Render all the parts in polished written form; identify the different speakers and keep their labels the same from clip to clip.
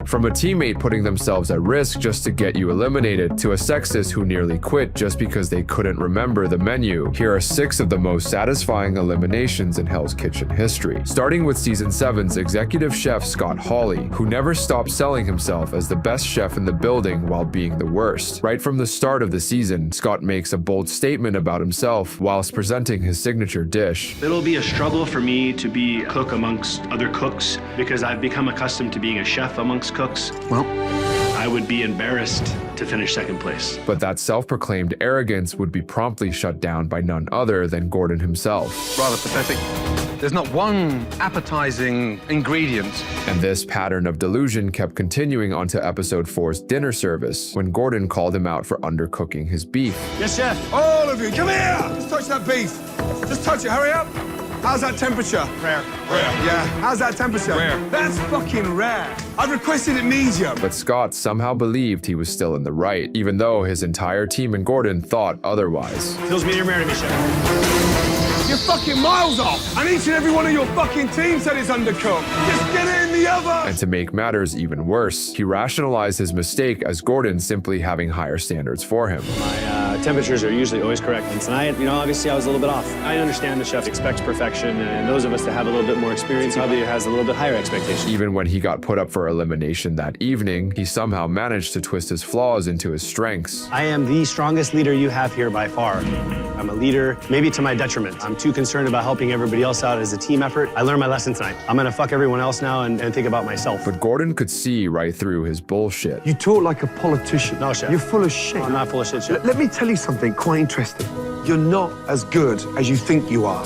Speaker 1: From a teammate putting themselves at risk just to get you eliminated, to a sexist who nearly quit just because they couldn't remember the menu, here are 6 of the most satisfying eliminations in Hell's Kitchen history. Starting with Season 7's executive chef Scott Hawley, who never stopped selling himself as the best chef in the building while being the worst. Right from the start of the season, Scott makes a bold statement about himself whilst presenting his signature dish.
Speaker 2: It'll be a struggle for me to be a cook amongst other cooks because I've become accustomed to being a chef amongst cooks. Well, I would be embarrassed to finish second place.
Speaker 1: But that self-proclaimed arrogance would be promptly shut down by none other than Gordon himself.
Speaker 3: Rather pathetic. There's not one appetizing ingredient.
Speaker 1: And this pattern of delusion kept continuing onto episode 4's dinner service, when Gordon called him out for undercooking his beef.
Speaker 2: Yes, chef.
Speaker 4: All of you, come here! Just touch that beef. Just touch it, hurry up. How's that temperature?
Speaker 2: Rare.
Speaker 4: Yeah, how's that temperature?
Speaker 3: Rare.
Speaker 4: That's fucking rare. I've requested it medium.
Speaker 1: But Scott somehow believed he was still in the right, even though his entire team and Gordon thought otherwise.
Speaker 2: Feels medium rare to me, chef.
Speaker 4: You're fucking miles off. And each and every one of your fucking team said it's undercooked. Just get it in the oven.
Speaker 1: And to make matters even worse, he rationalized his mistake as Gordon simply having higher standards for him.
Speaker 2: My temperatures are usually always correct. And tonight, obviously I was a little bit off. I understand the chef expects perfection, and those of us that have a little bit more experience probably has a little bit higher expectations.
Speaker 1: Even when he got put up for elimination that evening, he somehow managed to twist his flaws into his strengths.
Speaker 2: I am the strongest leader you have here by far. I'm a leader, maybe to my detriment. I'm too concerned about helping everybody else out as a team effort. I learned my lesson tonight. I'm gonna fuck everyone else now and think about myself.
Speaker 1: But Gordon could see right through his bullshit.
Speaker 4: You talk like a politician.
Speaker 2: No, chef.
Speaker 4: You're full of shit.
Speaker 2: I'm not full of shit, chef.
Speaker 4: Let me tell you something quite interesting. You're not as good as you think you are.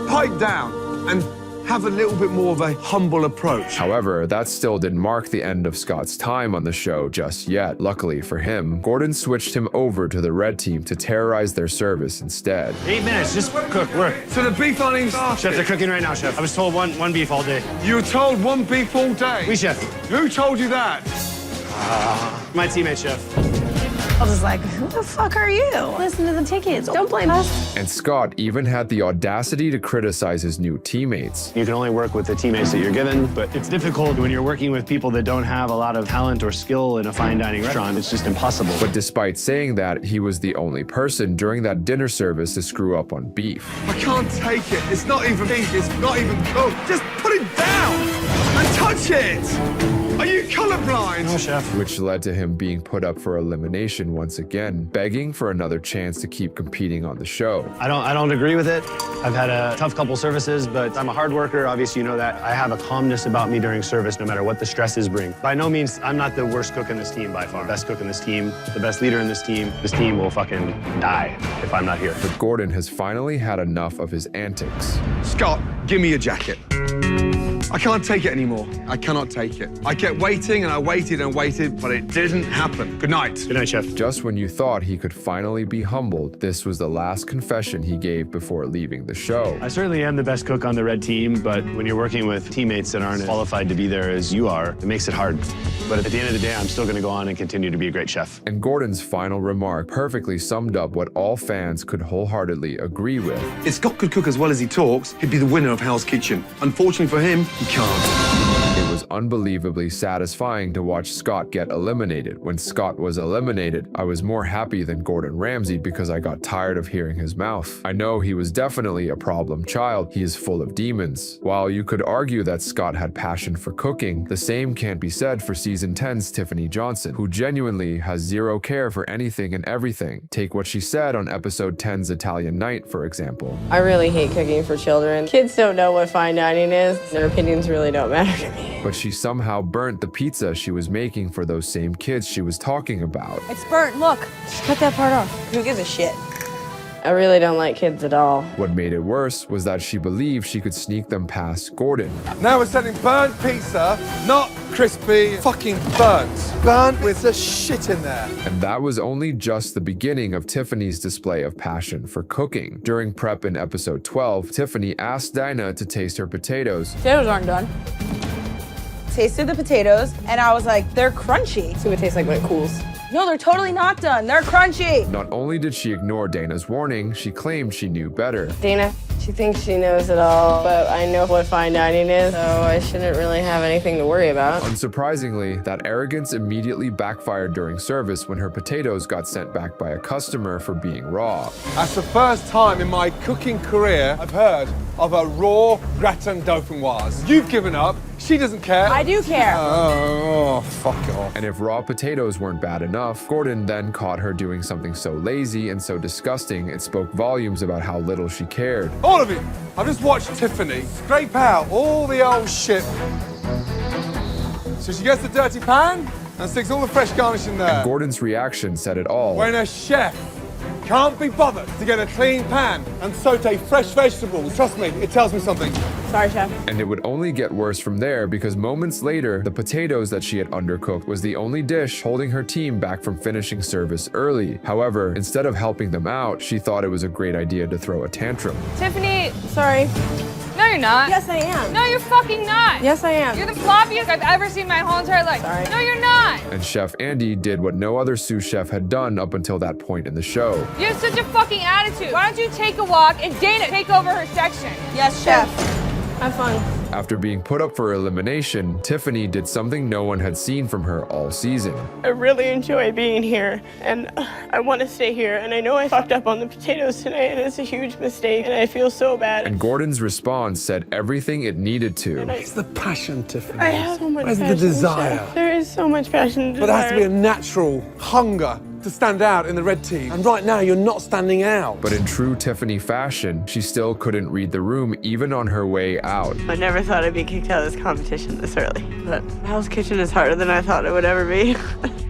Speaker 4: Pipe down and have a little bit more of a humble approach.
Speaker 1: However, that still didn't mark the end of Scott's time on the show just yet. Luckily for him, Gordon switched him over to the red team to terrorize their service instead.
Speaker 2: 8 minutes, just cook, work.
Speaker 4: So the beef aren't even started.
Speaker 2: Chef, they're cooking right now, chef. I was told one beef all day.
Speaker 4: You were told one beef all day?
Speaker 2: Oui, chef.
Speaker 4: Who told you that?
Speaker 2: My teammate, chef.
Speaker 5: I was like, who the fuck are you? Listen to the tickets. Don't blame us.
Speaker 1: And Scott even had the audacity to criticize his new teammates.
Speaker 2: You can only work with the teammates that you're given, but it's difficult when you're working with people that don't have a lot of talent or skill in a fine dining restaurant. It's just impossible.
Speaker 1: But despite saying that, he was the only person during that dinner service to screw up on beef.
Speaker 4: I can't take it. It's not even beef. It's not even cooked. Just put it down and touch it. Are you colorblind?
Speaker 2: No, chef.
Speaker 1: Which led to him being put up for elimination once again, begging for another chance to keep competing on the show.
Speaker 2: I don't agree with it. I've had a tough couple services, but I'm a hard worker. Obviously, you know that. I have a calmness about me during service, no matter what the stresses bring. By no means, I'm not the worst cook in this team by far. Best cook in this team, the best leader in this team. This team will fucking die if I'm not here.
Speaker 1: But Gordon has finally had enough of his antics.
Speaker 4: Scott, give me a jacket. I can't take it anymore. I cannot take it. I kept waiting and I waited and waited, but it didn't happen. Good night.
Speaker 2: Good night, chef.
Speaker 1: Just when you thought he could finally be humbled, this was the last confession he gave before leaving the show.
Speaker 2: I certainly am the best cook on the red team, but when you're working with teammates that aren't as qualified to be there as you are, it makes it hard. But at the end of the day, I'm still going to go on and continue to be a great chef.
Speaker 1: And Gordon's final remark perfectly summed up what all fans could wholeheartedly agree with.
Speaker 4: If Scott could cook as well as he talks, he'd be the winner of Hell's Kitchen. Unfortunately for him, he can't.
Speaker 1: It was unbelievably satisfying to watch Scott get eliminated. When Scott was eliminated, I was more happy than Gordon Ramsay because I got tired of hearing his mouth. I know he was definitely a problem child. He is full of demons. While you could argue that Scott had passion for cooking, the same can't be said for Season 10's Tiffany Johnson, who genuinely has zero care for anything and everything. Take what she said on episode 10's Italian Night, for example.
Speaker 6: I really hate cooking for children. Kids don't know what fine dining is. Their opinions really don't matter to me.
Speaker 1: But she somehow burnt the pizza she was making for those same kids she was talking about.
Speaker 5: It's burnt. Look, just cut that part off. Who gives a shit?
Speaker 6: I really don't like kids at all.
Speaker 1: What made it worse was that she believed she could sneak them past Gordon.
Speaker 4: Now we're selling burnt pizza, not crispy, fucking burnt. Burnt with the shit in there.
Speaker 1: And that was only just the beginning of Tiffany's display of passion for cooking. During prep in episode 12, Tiffany asked Dinah to taste her potatoes.
Speaker 5: Potatoes aren't done. Tasted the potatoes, and I was like, they're crunchy.
Speaker 6: So it tastes like when it cools.
Speaker 5: No, they're totally not done. They're crunchy.
Speaker 1: Not only did she ignore Dana's warning, she claimed she knew better.
Speaker 6: Dana, She thinks she knows it all, but I know what fine dining is, so I shouldn't really have anything to worry about.
Speaker 1: Unsurprisingly, that arrogance immediately backfired during service when her potatoes got sent back by a customer for being raw.
Speaker 4: That's the first time in my cooking career I've heard of a raw gratin dauphinoise. You've given up. She doesn't care.
Speaker 5: I do care.
Speaker 4: Oh, fuck it off.
Speaker 1: And if raw potatoes weren't bad enough, Gordon then caught her doing something so lazy and so disgusting it spoke volumes about how little she cared.
Speaker 4: All of it. I've just watched Tiffany scrape out all the old shit. So she gets the dirty pan and sticks all the fresh garnish in there.
Speaker 1: Gordon's reaction said it all.
Speaker 4: When a chef can't be bothered to get a clean pan and saute fresh vegetables, trust me, it tells me something.
Speaker 5: Sorry, Chef.
Speaker 1: And it would only get worse from there because moments later, the potatoes that she had undercooked was the only dish holding her team back from finishing service early. However, instead of helping them out, she thought it was a great idea to throw a tantrum.
Speaker 7: Tiffany,
Speaker 6: Sorry.
Speaker 7: no you're not.
Speaker 6: Yes, I am.
Speaker 7: No, you're fucking not.
Speaker 6: Yes, I am.
Speaker 7: You're the floppiest I've ever seen my whole entire life.
Speaker 6: Sorry.
Speaker 7: No, you're not.
Speaker 1: And Chef Andy did what no other sous chef had done up until that point in the show.
Speaker 7: You have such a fucking attitude. Why don't you take a walk and Dana take over her section?
Speaker 5: Yes, Chef.
Speaker 6: Have fun.
Speaker 1: After being put up for elimination, Tiffany did something no one had seen from her all season.
Speaker 6: I really enjoy being here, and I want to stay here. And I know I fucked up on the potatoes tonight, and it's a huge mistake, and I feel so bad.
Speaker 1: And Gordon's response said everything it needed to.
Speaker 4: It's the passion, Tiffany.
Speaker 6: I have so much
Speaker 4: Where's
Speaker 6: passion.
Speaker 4: the desire?
Speaker 6: Chef. There is so much passion and
Speaker 4: But there has to be a
Speaker 6: desire.
Speaker 4: natural hunger to stand out in the red team. And right now, you're not standing out.
Speaker 1: But in true Tiffany fashion, she still couldn't read the room even on her way out.
Speaker 6: I never thought I'd be kicked out of this competition this early, but Hell's Kitchen is harder than I thought it would ever be.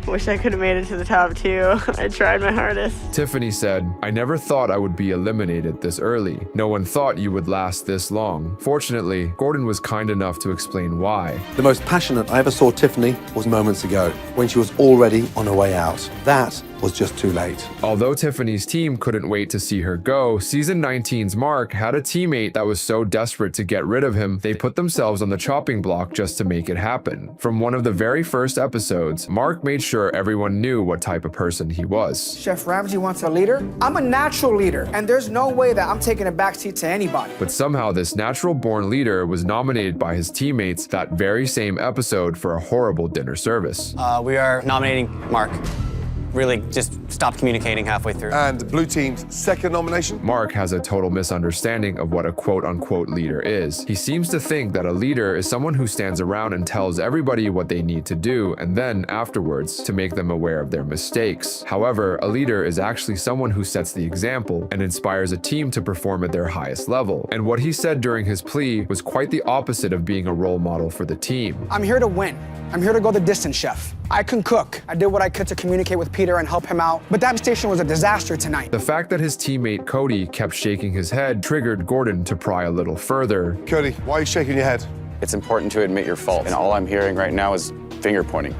Speaker 6: Wish I could have made it to the top too. I tried my hardest.
Speaker 1: Tiffany said, "I never thought I would be eliminated this early. No one thought you would last this long." Fortunately, Gordon was kind enough to explain why.
Speaker 8: The most passionate I ever saw Tiffany was moments ago, when she was already on her way out. That was just too late.
Speaker 1: Although Tiffany's team couldn't wait to see her go, Season 19's Mark had a teammate that was so desperate to get rid of him, they put themselves on the chopping block just to make it happen. From one of the very first episodes, Mark made sure everyone knew what type of person he was.
Speaker 9: Chef Ramsay wants a leader. I'm a natural leader, and there's no way that I'm taking a backseat to anybody.
Speaker 1: But somehow this natural-born leader was nominated by his teammates that very same episode for a horrible dinner service.
Speaker 10: We are nominating Mark. Really just stopped communicating halfway through.
Speaker 4: And blue team's second nomination?
Speaker 1: Mark has a total misunderstanding of what a quote-unquote leader is. He seems to think that a leader is someone who stands around and tells everybody what they need to do, and then afterwards to make them aware of their mistakes. However, a leader is actually someone who sets the example and inspires a team to perform at their highest level. And what he said during his plea was quite the opposite of being a role model for the team.
Speaker 9: I'm here to win. I'm here to go the distance, Chef. I can cook. I did what I could to communicate with Peter and help him out, but that station was a disaster tonight.
Speaker 1: The fact that his teammate Cody kept shaking his head triggered Gordon to pry a little further.
Speaker 4: Cody, why are you shaking your head?
Speaker 10: It's important to admit your fault, and all I'm hearing right now is finger pointing.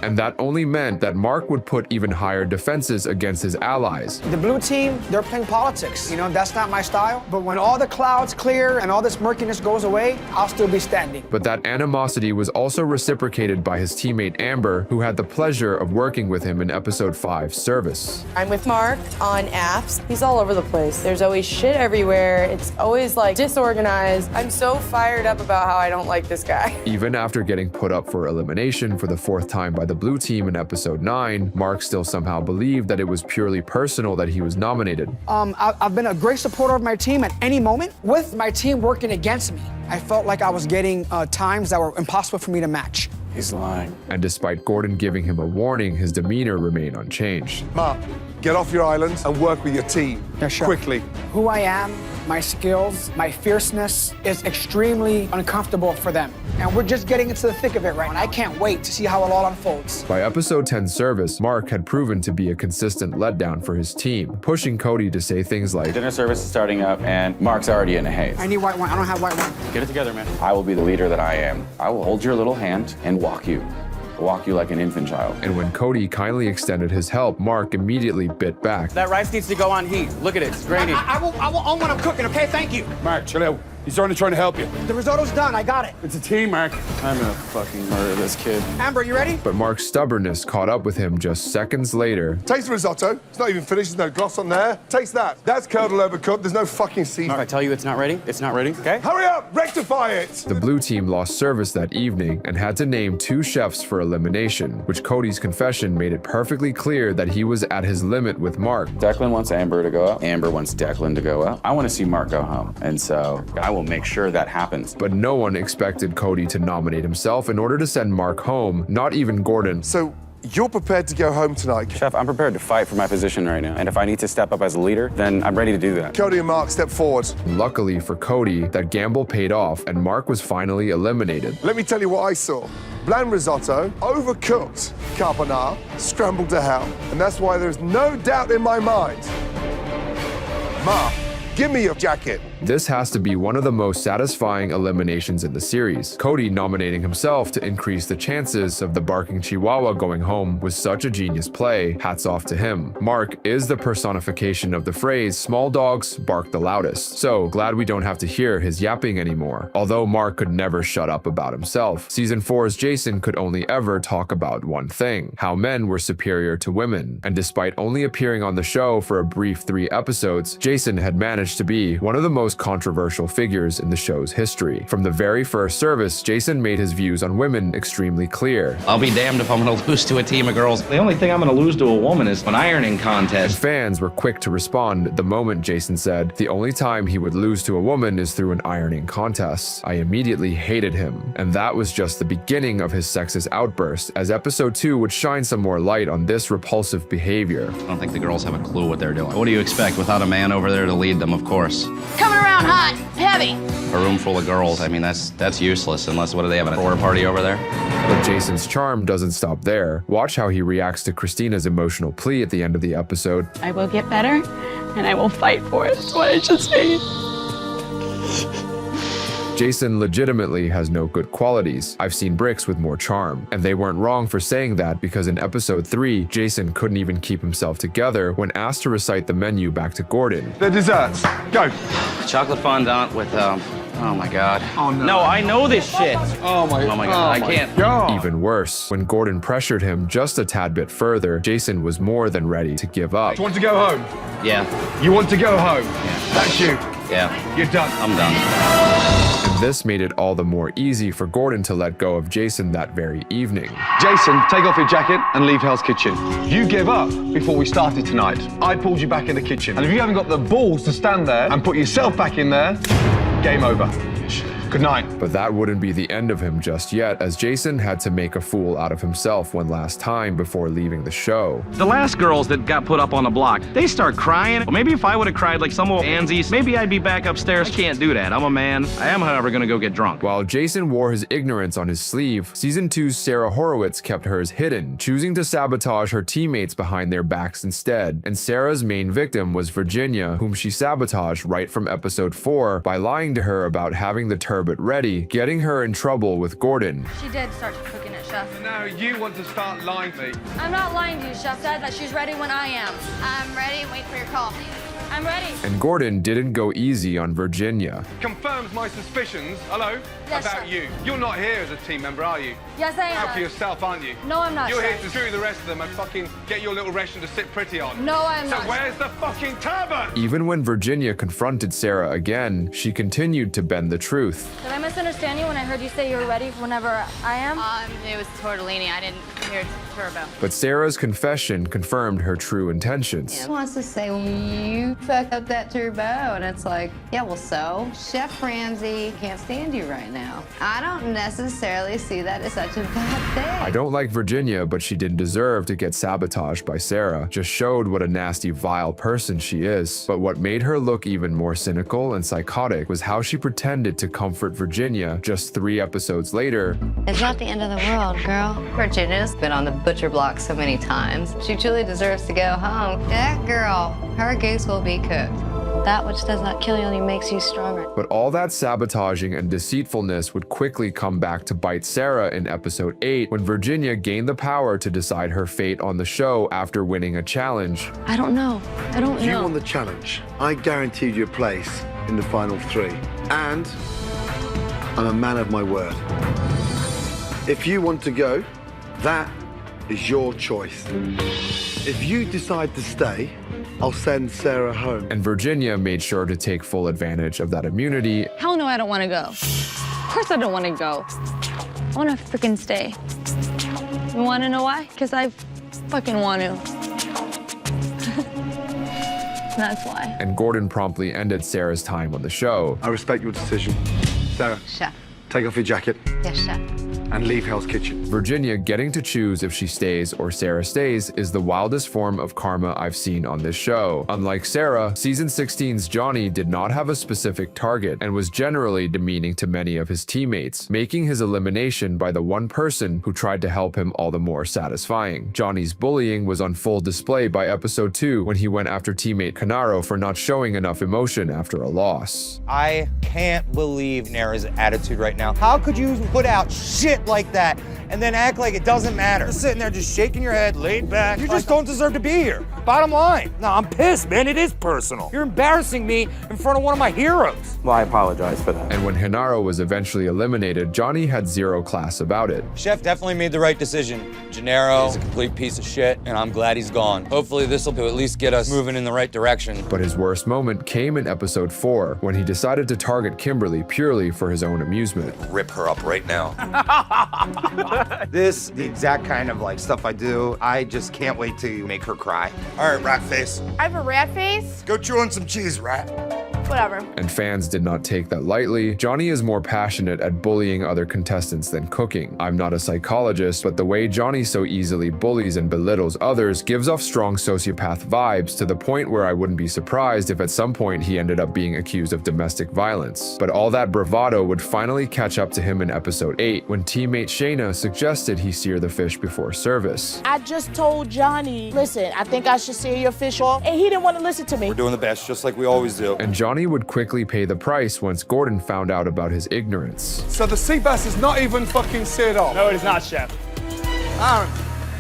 Speaker 1: And that only meant that Mark would put even higher defenses against his allies.
Speaker 9: The blue team, they're playing politics. You know, that's not my style. But when all the clouds clear and all this murkiness goes away, I'll still be standing.
Speaker 1: But that animosity was also reciprocated by his teammate Amber, who had the pleasure of working with him in episode 5, Service.
Speaker 6: I'm with Mark on apps. He's all over the place. There's always shit everywhere. It's always like disorganized. I'm so fired up about how I don't like this guy.
Speaker 1: Even after getting put up for elimination for the 4th time by the blue team in episode 9, Mark still somehow believed that it was purely personal that he was nominated.
Speaker 9: I've been a great supporter of my team at any moment. With my team working against me, I felt like I was getting times that were impossible for me to match.
Speaker 10: He's lying.
Speaker 1: And despite Gordon giving him a warning, his demeanor remained unchanged.
Speaker 4: Mark, get off your island and work with your team.
Speaker 9: Yeah, sure.
Speaker 4: Quickly.
Speaker 9: Who I am, my skills, my fierceness is extremely uncomfortable for them. And we're just getting into the thick of it right now. I can't wait to see how it all unfolds.
Speaker 1: By episode 10 Service, Mark had proven to be a consistent letdown for his team, pushing Cody to say things like,
Speaker 10: Dinner service is starting up, and Mark's already in a haze.
Speaker 9: I need white wine. I don't have white wine.
Speaker 10: Get it together, man. I will be the leader that I am. I will hold your little hand and walk you like an infant child.
Speaker 1: And when Cody kindly extended his help, Mark immediately bit back.
Speaker 10: That rice needs to go on heat. Look at it, it's grainy.
Speaker 9: I will own what I'm cooking, okay? Thank you.
Speaker 10: Mark, chill out.
Speaker 11: He's only trying to help you.
Speaker 9: The risotto's done. I got it.
Speaker 11: It's a team, Mark. I'm gonna fucking murder this kid.
Speaker 9: Amber, you ready?
Speaker 1: But Mark's stubbornness caught up with him just seconds later.
Speaker 4: Taste the risotto. It's not even finished. There's no gloss on there. Taste that. That's curdled overcooked. There's no fucking seasoning.
Speaker 11: If I tell you it's not ready, it's not ready, okay?
Speaker 4: Hurry up! Rectify it!
Speaker 1: The blue team lost service that evening and had to name 2 chefs for elimination, which Cody's confession made it perfectly clear that he was at his limit with Mark.
Speaker 10: Declan wants Amber to go out. Amber wants Declan to go out. I want to see Mark go home. And so I will make sure that happens.
Speaker 1: But no one expected Cody to nominate himself in order to send Mark home, not even Gordon.
Speaker 4: So, you're prepared to go home tonight?
Speaker 10: Chef, I'm prepared to fight for my position right now. And if I need to step up as a leader, then I'm ready to do that.
Speaker 4: Cody and Mark, step forward.
Speaker 1: Luckily for Cody, that gamble paid off and Mark was finally eliminated.
Speaker 4: Let me tell you what I saw. Bland risotto, overcooked carbonara, scrambled to hell. And that's why there's no doubt in my mind. Mark, give me your jacket.
Speaker 1: This has to be one of the most satisfying eliminations in the series. Cody nominating himself to increase the chances of the barking chihuahua going home was such a genius play. Hats off to him. Mark is the personification of the phrase, small dogs bark the loudest. So glad we don't have to hear his yapping anymore. Although Mark could never shut up about himself. Season 4's Jason could only ever talk about one thing, how men were superior to women. And despite only appearing on the show for a brief 3 episodes, Jason had managed to be one of the most controversial figures in the show's history. From the very first service, Jason made his views on women extremely clear.
Speaker 12: I'll be damned if I'm gonna lose to a team of girls. The only thing I'm gonna lose to a woman is an ironing contest.
Speaker 1: And fans were quick to respond the moment Jason said the only time he would lose to a woman is through an ironing contest. I immediately hated him, and that was just the beginning of his sexist outburst, as episode 2 would shine some more light on this repulsive behavior.
Speaker 12: I don't think the girls have a clue what they're doing. What do you expect without a man over there to lead them, of course?
Speaker 7: Coming around hot, heavy.
Speaker 12: A room full of girls, I mean, that's useless, unless, what do they have, a porta party over there?
Speaker 1: But Jason's charm doesn't stop there. Watch how he reacts to Christina's emotional plea at the end of the episode.
Speaker 6: I will get better, and I will fight for it. That's what I should say.
Speaker 1: Jason legitimately has no good qualities. I've seen bricks with more charm. And they weren't wrong for saying that, because in episode 3, Jason couldn't even keep himself together when asked to recite the menu back to Gordon.
Speaker 4: The desserts. Go.
Speaker 12: Chocolate fondant with, oh my God.
Speaker 4: Oh no.
Speaker 12: No, I know this shit.
Speaker 4: Oh my
Speaker 12: God, I can't.
Speaker 4: God.
Speaker 1: Even worse, when Gordon pressured him just a tad bit further, Jason was more than ready to give up.
Speaker 4: You want to go home?
Speaker 12: Yeah,
Speaker 4: You want to go home?
Speaker 12: Yeah.
Speaker 4: That's you.
Speaker 12: yeah,
Speaker 4: You're done.
Speaker 12: I'm done.
Speaker 1: And this made it all the more easy for Gordon to let go of Jason that very evening.
Speaker 4: Jason, take off your jacket and leave Hell's Kitchen. You gave up before we started tonight. I pulled you back in the kitchen. And if you haven't got the balls to stand there and put yourself back in there, game over. Good night.
Speaker 1: But that wouldn't be the end of him just yet, as Jason had to make a fool out of himself one last time before leaving the show.
Speaker 12: The last girls that got put up on the block, they start crying. Well, maybe if I would have cried like some old Ansies, maybe I'd be back upstairs. I can't do that. I'm a man. I am, however, gonna go get drunk.
Speaker 1: While Jason wore his ignorance on his sleeve, Season 2's Sarah Horowitz kept hers hidden, choosing to sabotage her teammates behind their backs instead. And Sarah's main victim was Virginia, whom she sabotaged right from episode 4 by lying to her about having the turbot ready, getting her in trouble with Gordon.
Speaker 7: She did start cooking it, Chef.
Speaker 4: Now you want to start lying to me.
Speaker 7: I'm not lying to you, Chef. Said that she's ready when I am. I'm ready. Wait for your call. I'm ready.
Speaker 1: And Gordon didn't go easy on Virginia.
Speaker 4: Confirms my suspicions, hello,
Speaker 7: Yes,
Speaker 4: about
Speaker 7: sir.
Speaker 4: you. You're not here as a team member, are you?
Speaker 7: Yes, I
Speaker 4: Out for
Speaker 7: am.
Speaker 4: yourself, aren't you?
Speaker 7: No, I'm not,
Speaker 4: You're here
Speaker 7: Chef.
Speaker 4: to screw the rest of them and fucking get your little ration to sit pretty on.
Speaker 7: No, I'm
Speaker 4: So
Speaker 7: not.
Speaker 4: where's the fucking turbot?
Speaker 1: Even when Virginia confronted Sarah again, she continued to bend the truth.
Speaker 7: Did I misunderstand you when I heard you say you were ready whenever I am?
Speaker 13: It was tortellini. I didn't hear turbo.
Speaker 1: But Sarah's confession confirmed her true intentions.
Speaker 13: He wants to say, well, you fucked up that turbo. And it's like, yeah, well, so? Chef Ramsay can't stand you right now. I don't necessarily see that as such a bad thing.
Speaker 1: I don't like Virginia, but she didn't deserve to get sabotaged by Sarah. Just showed what a nasty, vile person she is. But what made her look even more cynical and psychotic was how she pretended to comfort Virginia just 3 episodes later.
Speaker 13: It's not the end of the world, girl. Virginia's been on the butcher block so many times. She truly deserves to go home. That girl, her goose will be cooked. That which does not kill you only makes you stronger.
Speaker 1: But all that sabotaging and deceitfulness would quickly come back to bite Sarah in episode 8 when Virginia gained the power to decide her fate on the show after winning a challenge.
Speaker 13: I don't know. I don't
Speaker 8: If you
Speaker 13: know.
Speaker 8: won the challenge, I guaranteed you a place in the final 3. And I'm a man of my word. If you want to go, that is your choice. If you decide to stay, I'll send Sarah home.
Speaker 1: And Virginia made sure to take full advantage of that immunity.
Speaker 7: Hell no, I don't want to go. Of course I don't want to go. I want to freaking stay. You want to know why? Because I fucking want to. That's why.
Speaker 1: And Gordon promptly ended Sarah's time on the show.
Speaker 8: I respect your decision. Sarah,
Speaker 13: Chef.
Speaker 8: take off your jacket
Speaker 13: Yes, chef.
Speaker 8: and leave Hell's Kitchen.
Speaker 1: Virginia getting to choose if she stays or Sarah stays is the wildest form of karma I've seen on this show. Unlike Sarah, season 16's Johnny did not have a specific target and was generally demeaning to many of his teammates, making his elimination by the one person who tried to help him all the more satisfying. Johnny's bullying was on full display by episode 2 when he went after teammate Canaro for not showing enough emotion after a loss.
Speaker 14: I can't believe Nara's attitude right now. How could you put out shit like that and then act like it doesn't matter? You're sitting there just shaking your head, laid back. You just don't deserve to be here. Bottom line. No, I'm pissed, man. It is personal. You're embarrassing me in front of one of my heroes.
Speaker 11: Well, I apologize for that.
Speaker 1: And when Hinaro was eventually eliminated, Johnny had zero class about it.
Speaker 14: Chef definitely made the right decision. Gennaro is a complete piece of shit, and I'm glad he's gone. Hopefully this will at least get us moving in the right direction.
Speaker 1: But his worst moment came in episode 4, when he decided to target Kimberly purely for his own amusement.
Speaker 14: Rip her up right now. This, the exact kind of stuff I do. I just can't wait to make her cry. All right, rat face.
Speaker 5: I have a rat face?
Speaker 14: Go chew on some cheese, rat.
Speaker 5: Whatever.
Speaker 1: And fans did not take that lightly. Johnny is more passionate at bullying other contestants than cooking. I'm not a psychologist, but the way Johnny so easily bullies and belittles others gives off strong sociopath vibes, to the point where I wouldn't be surprised if at some point he ended up being accused of domestic violence. But all that bravado would finally catch up to him in episode 8, when teammate Shayna suggested he sear the fish before service.
Speaker 5: I just told Johnny, listen, I think I should sear your fish off, and he didn't want to listen to me.
Speaker 14: We're doing the best, just like we always do.
Speaker 1: And Johnny would quickly pay the price once Gordon found out about his ignorance.
Speaker 11: So the sea bass is not even fucking seared off?
Speaker 2: No, it is not, Chef.
Speaker 11: Aaron,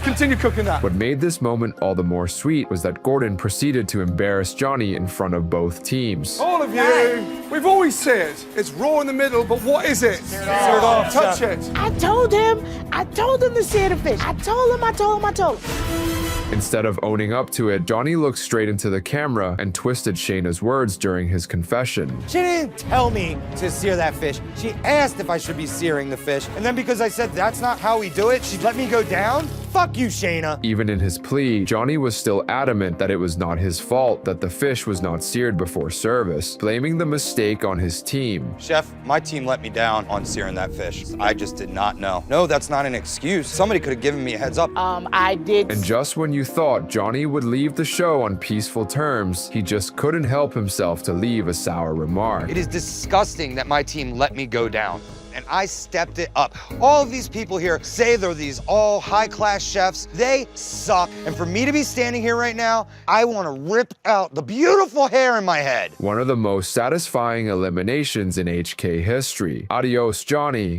Speaker 11: continue cooking that.
Speaker 1: What made this moment all the more sweet was that Gordon proceeded to embarrass Johnny in front of both teams.
Speaker 11: All of you, we've always said it's raw in the middle, but what is it? Seared off. Touch it.
Speaker 5: I told him to sear the fish. I told him.
Speaker 1: Instead of owning up to it, Johnny looked straight into the camera and twisted Shayna's words during his confession.
Speaker 14: She didn't tell me to sear that fish. She asked if I should be searing the fish. And then because I said that's not how we do it, she let me go down? Fuck you, Shayna.
Speaker 1: Even in his plea, Johnny was still adamant that it was not his fault that the fish was not seared before service, blaming the mistake on his team.
Speaker 14: Chef, my team let me down on searing that fish. I just did not know. No, that's not an excuse. Somebody could have given me a heads up.
Speaker 5: I did.
Speaker 1: And just when you thought Johnny would leave the show on peaceful terms, he just couldn't help himself to leave a sour remark.
Speaker 14: It is disgusting that my team let me go down. And I stepped it up. All of these people here say they're these all high-class chefs. They suck. And for me to be standing here right now, I want to rip out the beautiful hair in my head.
Speaker 1: One of the most satisfying eliminations in HK history. Adios, Johnny.